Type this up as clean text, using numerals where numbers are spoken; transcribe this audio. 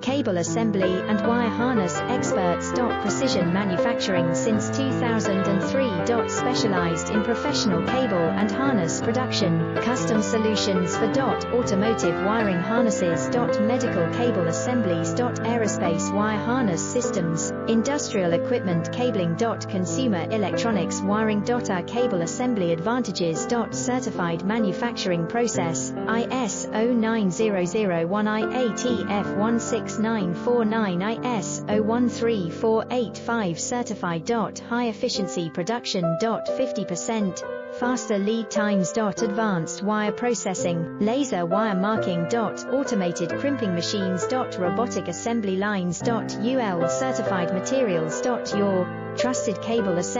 Cable assembly and wire harness experts. Precision manufacturing since 2003. Specialized in professional cable and harness production. Custom solutions for automotive wiring harnesses. Medical cable assemblies. Aerospace wire harness systems. Industrial equipment cabling. Consumer electronics wiring. Our cable assembly advantages. Certified manufacturing process. ISO 9001 IATF 16949 ISO 13485 certified. High efficiency production. 50% faster lead times. Advanced wire processing, laser wire marking. Automated crimping machines. Robotic assembly lines. UL certified materials. Your trusted cable assembly